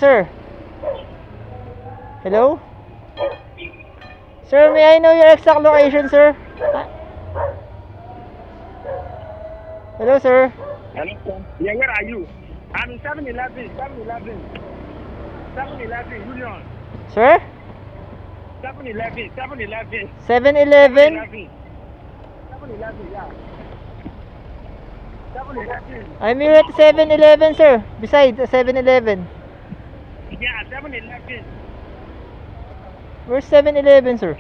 Sir. Hello? Sir, may I know your exact location, sir? Hello, sir. Hello, sir. Yeah, where are you? I'm in 7-Eleven, 7-Eleven, Union. Sir? 7-Eleven, 7-Eleven. 7-Eleven? 7-Eleven, yeah. 7-Eleven. I'm here at 7-Eleven, sir. Beside 7-Eleven. Yeah, 7-Eleven. Where's 7-Eleven, sir?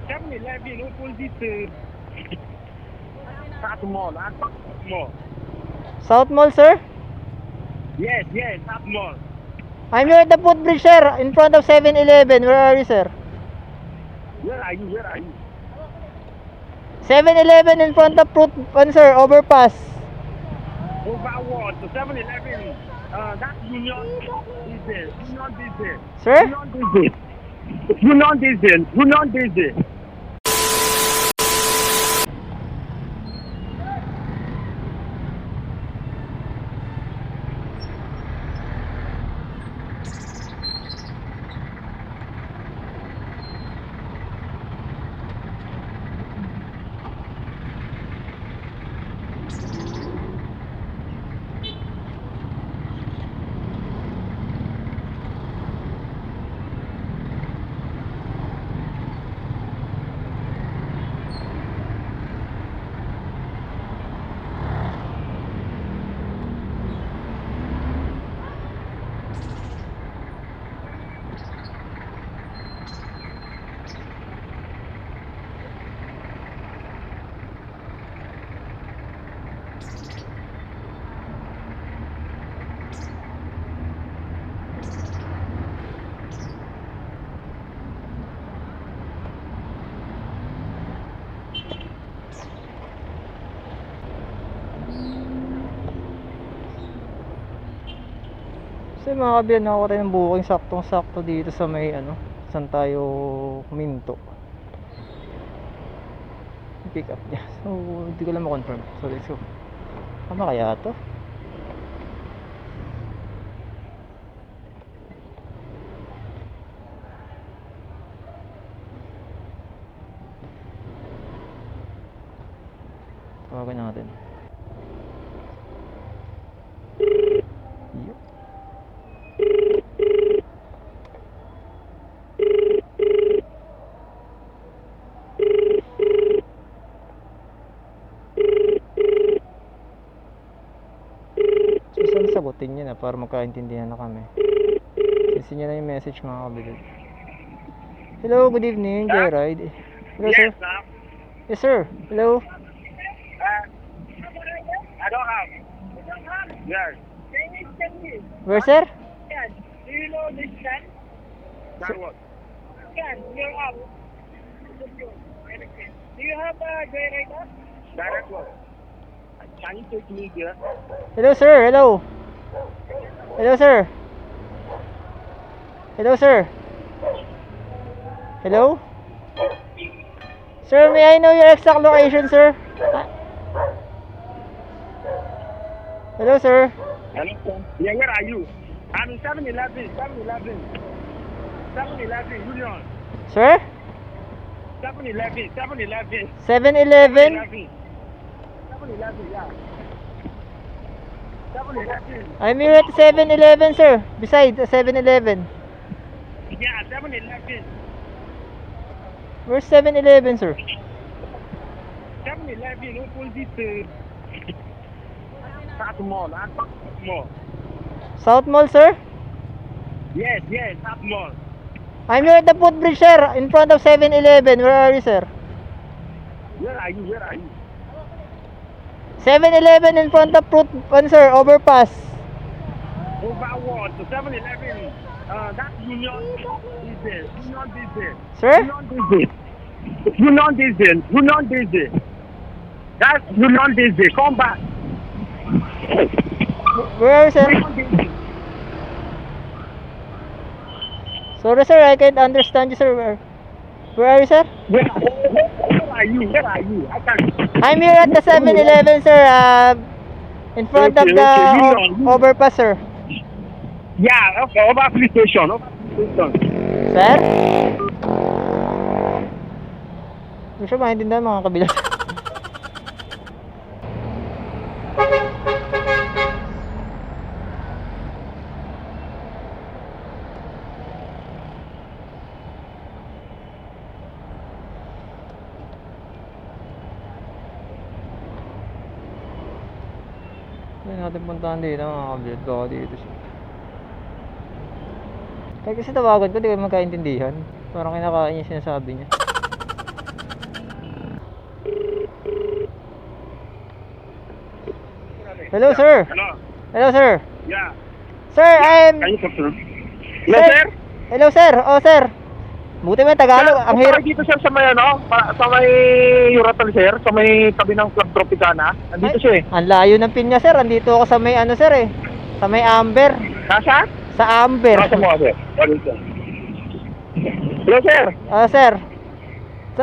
7-Eleven opposite South Mall. South Mall. South Mall, sir? Yes, South Mall. I'm here at the footbridge, sir. In front of 7-Eleven. Where are you, sir? Where are you? 7-Eleven in front of sir, overpass. Overward to 7-Eleven. That Union Diesel. Union Diesel. Sir? Union Diesel. Kasi mga kabiyan, ako rin ng booking saktong-sakto dito sa may saan tayo minto. Pick up niya. So, hindi ko lang ma-confirm. So, let's go. Tama kaya to? Tawagan natin. Yup. So, saan sagutin niya na para magkaintindihan na kami? Kasi niya na yung message, mga kabilog. Hello, good evening, Joyride. Hello, sir. Yes, ma'am. Yes, sir. Hello. I don't have. Yes. Where, sir? Do you know this stand? That what? Stand, you're up. Do you have a Joyride? Direct what? Can you take me there? Hello, sir. Hello. Hello, sir. Hello, sir. Hello? Sir, may I know your exact location, sir? Hello, sir. Hello, sir. Yeah, where are you? I'm in 7-Eleven, 7-Eleven, Union. Sir? 7-Eleven, 7-Eleven. 7-Eleven? 7-Eleven, yeah. 7-Eleven. I'm here at 7-Eleven, sir. Beside 7-Eleven. Yeah, 7-Eleven. Where's 7-Eleven, sir? 7-Eleven opposite South Mall. South Mall. South Mall, sir? Yes, South Mall. I'm here at the footbridge, sir. In front of 7-Eleven. Where are you, sir? Where are you? 7-Eleven in front of sir, overpass. Overward to 7-Eleven. That Union Diesel. Union Diesel. Sir? Union Diesel. That's Union Diesel. Come back. Where are you, sir? Union Diesel. Sorry, sir. I can't understand you, sir. Where are you, sir? Where are you? I can't. I'm here at the 7-Eleven, sir. In front of Okay, the Union. overpass, sir. Yeah, okay, of application. Of application. Sir? Hindi siya maintindihan mga kabilas. Hindi natin puntahan dito mga kabilas. Baka dito siya. Kaya kasi tawagan ko, di ko magkaintindihan. Parang kinakain niya sinasabi niya. Hello, sir. Hello. Hello, sir. Yeah. Sir, I'm... Can you talk to me? Hello, Sir? sir. Hello, sir. Oh, sir. Buti may Tagalog. Ang Punta hirap. kayo dito, sir, sa may, ano, sa may Euratal, sir, sa may tabi ng Club Tropicana. Nandito siya, eh. Ang layo ng pinya, sir. Andito ako sa may ano, sir, eh. Sa may Amber. Nasa? Sa Amber. Nasa mo, sir. Hello, sir. Ah, sir.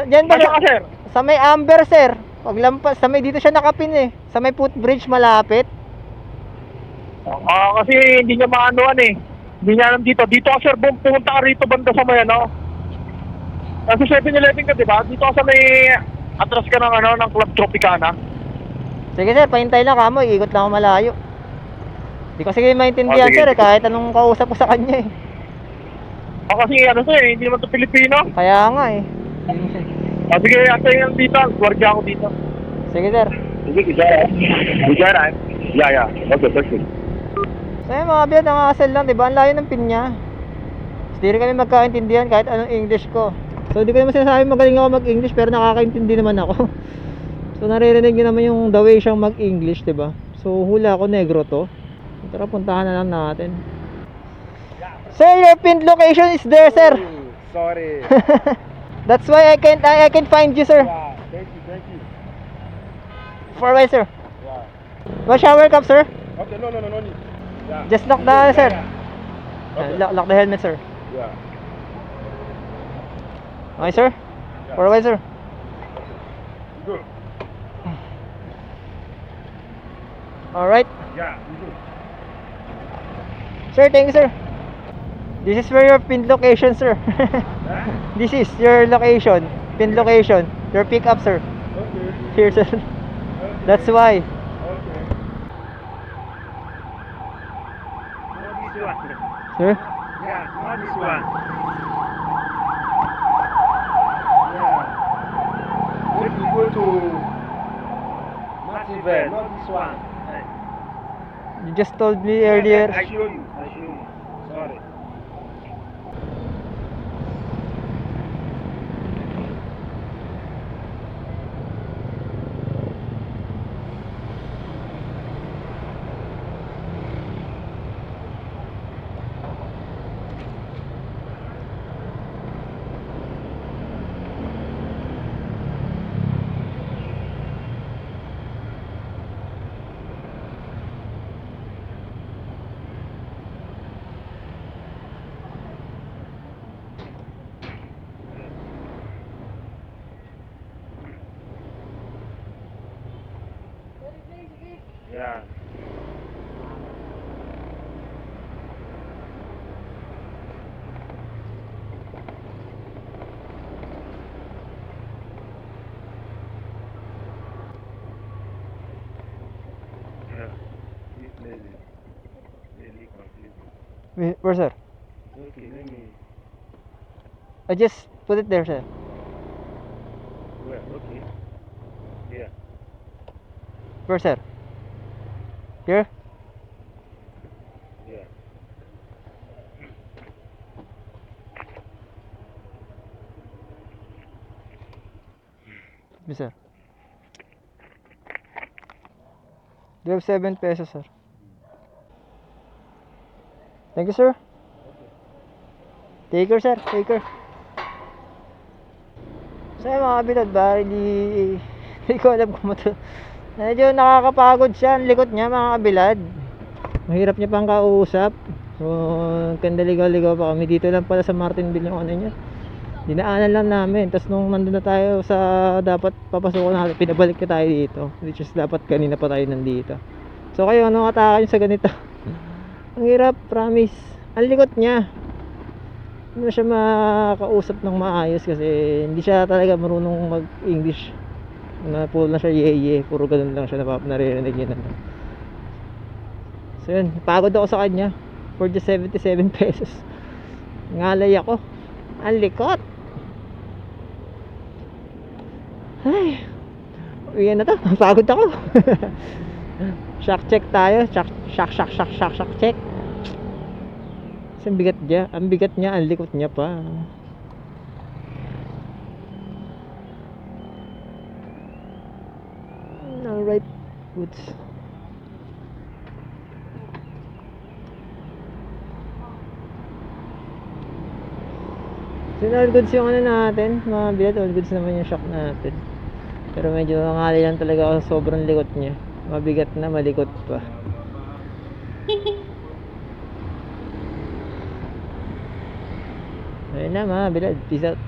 Diyan ba Nasa ka, sir? sa may Amber, sir? Paglampas, sa may dito siya nakapin, eh. Sa may footbridge malapit. Kasi hindi niya maanuan, eh. Hindi niya alam dito. Dito ka, sir, pumunta ka rito banda sa may, ano. Kasi 7-Eleven ka, di ba? Dito ka sa may atras ka ng, ano, ng Club Tropicana. Sige, sir. Pahintay lang kamo. Ikot lang ako malayo. Di ko sige maintindihan, Sige. sir, eh. Kahit anong kausap ko sa kanya, eh. Kasi, ano, sir, hindi naman ito Pilipino. Kaya nga, eh. Sige, atay lang dito. Gwardiya ako dito. Sige, sir. Sige, Ijara. Yeah. Okay, perfect. So yun mga biyad, nakakasal lang, diba? Ang layo ng pinya. Hindi rin kami magkaintindihan kahit anong English ko. So di ko naman sinasabi magaling ako mag-English, pero nakakaintindi naman ako. So naririnig nyo naman yung the way siyang mag-English, diba? So hula ko, negro to. Tara, puntahan na lang natin. Sir, your pinned location is there, sir. Sorry. That's why I can find you, sir. Yeah, thank you. For why, sir? Yeah. What shower cup, sir? Okay, no need. Yeah. Just lock the, sir. Okay. Lock the helmet, sir. Yeah. Okay, sir? For why, sir? Good. Alright. Yeah, good. Sir, thank you, sir. This is where your pinned location, sir. This is your location, pinned location, your pickup, sir. Okay. Here, sir. That's why. Okay. Not this one. Sir? Yeah, not this one. Yeah. If we go to Martinville, not this one. You just told me earlier. I show you. Sorry. Yeah. Where, sir? Okay, let me. I just put it there, sir. Well, okay. Yeah. Where, sir? Here? Yeah. Yes, sir. You have 7 pesos, sir. Thank you, sir. Take care, sir. Take care. So yung mga kabilad ba, hindi ko alam kung medyo nakakapagod siya, ang likot niya mga kabilad. Mahirap niya pang kausap. So, kandaligaw-ligaw pa kami. Dito lang pala sa Martinville yung ano niya. Dinaanan lang namin. Tapos nung nandun na tayo sa dapat papasukan natin, pinabalik na tayo dito. Which is dapat kanina pa tayo nandito. So kayo, anong atake nyo sa ganito? Ang hirap, promise. Ang likot niya. Hindi mo siya makausap ng maayos kasi hindi siya talaga marunong mag-English. Puro lang siya yeye, puro ganun lang siya naririnig niya na. So yun, pagod ako sa kanya for just 77 pesos. Ngalay ako. Ang likot. Ay, uwi na to. Pagod ako. Shock check tayo. Shock check. Kasi ang bigat niya. Ang bigat niya, ang likot niya pa. Alright, goods. So all goods yung ano natin, mga bilad, all goods naman yung shock natin. Pero medyo nangali lang talaga ako sa sobrang likot niya. Mabigat na, malikot pa. Ayun na mga bilad, peace out.